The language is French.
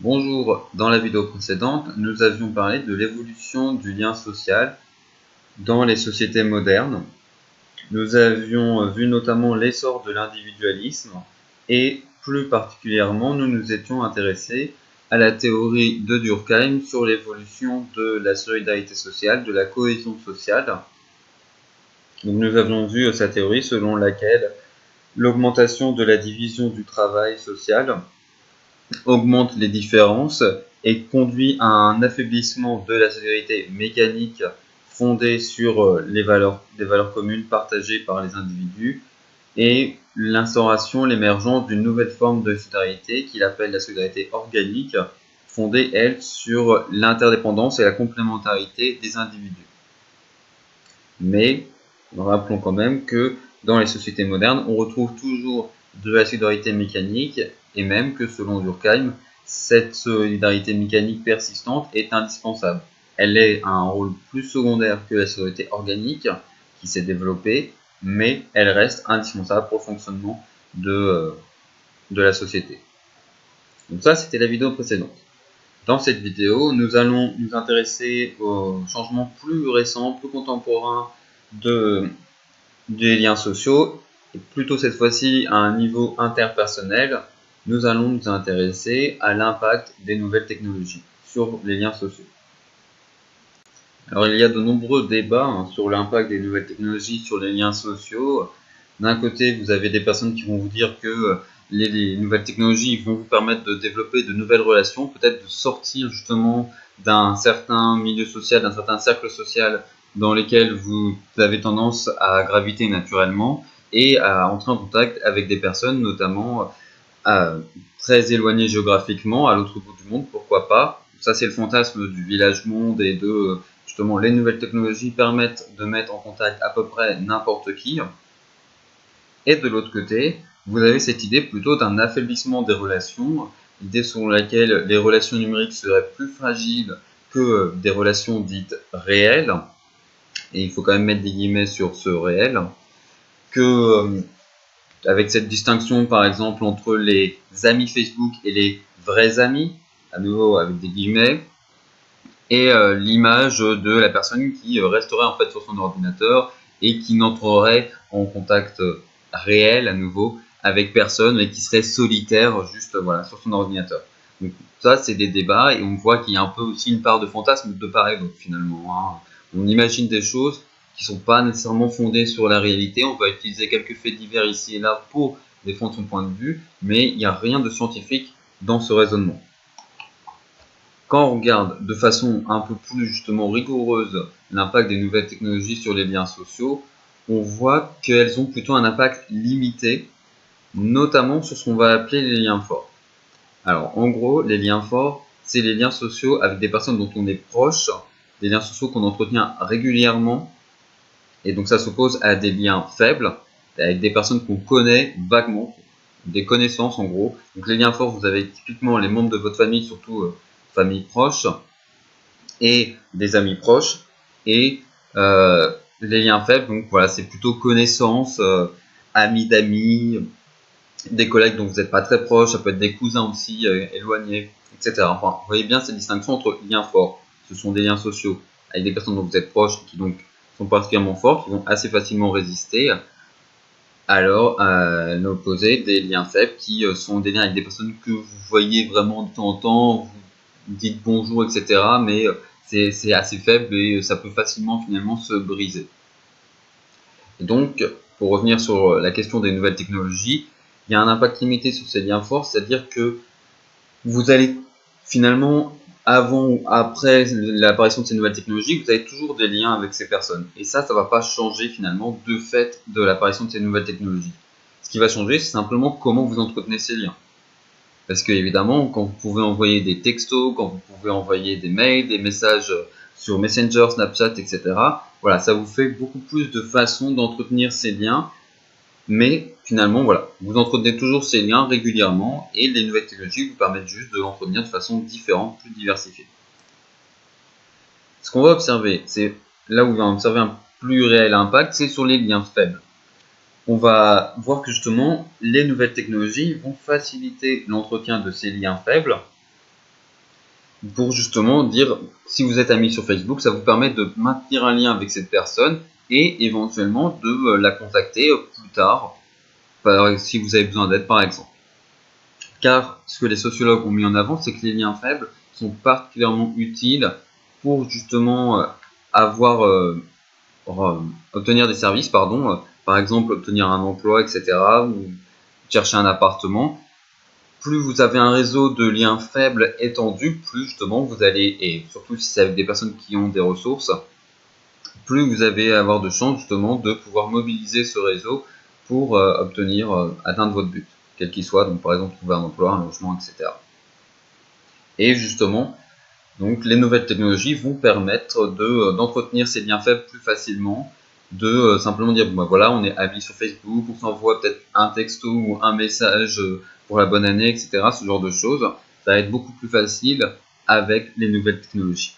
Bonjour, dans la vidéo précédente, nous avions parlé de l'évolution du lien social dans les sociétés modernes. Nous avions vu notamment l'essor de l'individualisme et plus particulièrement, nous nous étions intéressés à la théorie de Durkheim sur l'évolution de la solidarité sociale, de la cohésion sociale. Donc, nous avions vu sa théorie selon laquelle l'augmentation de la division du travail social augmente les différences et conduit à un affaiblissement de la solidarité mécanique fondée sur des valeurs communes partagées par les individus et l'instauration, l'émergence d'une nouvelle forme de solidarité qu'il appelle la solidarité organique, fondée, elle, sur l'interdépendance et la complémentarité des individus. Mais rappelons quand même que dans les sociétés modernes, on retrouve toujours de la solidarité mécanique et même que selon Durkheim, cette solidarité mécanique persistante est indispensable. Elle est un rôle plus secondaire que la solidarité organique qui s'est développée, mais elle reste indispensable pour le fonctionnement de la société. Donc ça, c'était la vidéo précédente. Dans cette vidéo, nous allons nous intéresser aux changements plus récents, plus contemporains des liens sociaux, et plutôt cette fois-ci à un niveau interpersonnel. Nous allons nous intéresser à l'impact des nouvelles technologies sur les liens sociaux. Alors il y a de nombreux débats sur l'impact des nouvelles technologies sur les liens sociaux. D'un côté, vous avez des personnes qui vont vous dire que les nouvelles technologies vont vous permettre de développer de nouvelles relations, peut-être de sortir justement d'un certain milieu social, d'un certain cercle social dans lequel vous avez tendance à graviter naturellement et à entrer en contact avec des personnes, notamment très éloignées géographiquement, à l'autre bout du monde, pourquoi pas. Ça, c'est le fantasme du village monde et de justement les nouvelles technologies permettent de mettre en contact à peu près n'importe qui. Et de l'autre côté, vous avez cette idée plutôt d'un affaiblissement des relations, l'idée selon laquelle les relations numériques seraient plus fragiles que des relations dites réelles, et il faut quand même mettre des guillemets sur ce réel, que avec cette distinction par exemple entre les amis Facebook et les vrais amis, à nouveau avec des guillemets, et l'image de la personne qui resterait en fait sur son ordinateur et qui n'entrerait en contact réel à nouveau avec personne et qui serait solitaire juste voilà sur son ordinateur. Donc ça c'est des débats et on voit qu'il y a un peu aussi une part de fantasme de part et d'autre finalement. Hein. On imagine des choses qui sont pas nécessairement fondées sur la réalité. On va utiliser quelques faits divers ici et là pour défendre son point de vue, mais il n'y a rien de scientifique dans ce raisonnement. Quand on regarde de façon un peu plus justement rigoureuse l'impact des nouvelles technologies sur les liens sociaux, on voit qu'elles ont plutôt un impact limité, notamment sur ce qu'on va appeler les liens forts. Alors en gros, les liens forts, c'est les liens sociaux avec des personnes dont on est proche, des liens sociaux qu'on entretient régulièrement, et donc ça s'oppose à des liens faibles, avec des personnes qu'on connaît vaguement, des connaissances en gros. Donc les liens forts, vous avez typiquement les membres de votre famille, surtout famille proche, et des amis proches, et les liens faibles, donc voilà, c'est plutôt connaissances, amis d'amis, des collègues dont vous n'êtes pas très proches, ça peut être des cousins aussi éloignés, etc. Enfin, vous voyez bien cette distinction entre liens forts, ce sont des liens sociaux avec des personnes dont vous êtes proches, qui donc sont particulièrement forts, qui vont assez facilement résister, alors à l'opposé des liens faibles qui sont des liens avec des personnes que vous voyez vraiment de temps en temps, vous dites bonjour, etc. Mais c'est assez faible et ça peut facilement finalement se briser. Et donc, pour revenir sur la question des nouvelles technologies, il y a un impact limité sur ces liens forts, c'est-à-dire que vous allez finalement, avant ou après l'apparition de ces nouvelles technologies, vous avez toujours des liens avec ces personnes. Et ça va pas changer finalement de fait de l'apparition de ces nouvelles technologies. Ce qui va changer, c'est simplement comment vous entretenez ces liens. Parce que évidemment, quand vous pouvez envoyer des textos, quand vous pouvez envoyer des mails, des messages sur Messenger, Snapchat, etc., voilà, ça vous fait beaucoup plus de façons d'entretenir ces liens. Mais finalement, voilà, vous entretenez toujours ces liens régulièrement et les nouvelles technologies vous permettent juste de l'entretenir de façon différente, plus diversifiée. Ce qu'on va observer, c'est là où on va observer un plus réel impact, c'est sur les liens faibles. On va voir que justement, les nouvelles technologies vont faciliter l'entretien de ces liens faibles pour justement dire, si vous êtes ami sur Facebook, ça vous permet de maintenir un lien avec cette personne et éventuellement de la contacter plus tard, si vous avez besoin d'aide par exemple. Car ce que les sociologues ont mis en avant, c'est que les liens faibles sont particulièrement utiles pour justement obtenir des services, par exemple obtenir un emploi, etc., ou chercher un appartement. Plus vous avez un réseau de liens faibles étendu, plus justement vous allez, et surtout si c'est avec des personnes qui ont des ressources, plus vous allez avoir de chances justement de pouvoir mobiliser ce réseau pour atteindre votre but, quel qu'il soit, donc par exemple trouver un emploi, un logement, etc. Et justement, donc les nouvelles technologies vont permettre d'entretenir ces liens faibles plus facilement, de simplement dire, bon, bah, voilà, on est amis sur Facebook, on s'envoie peut-être un texto ou un message pour la bonne année, etc. Ce genre de choses, ça va être beaucoup plus facile avec les nouvelles technologies.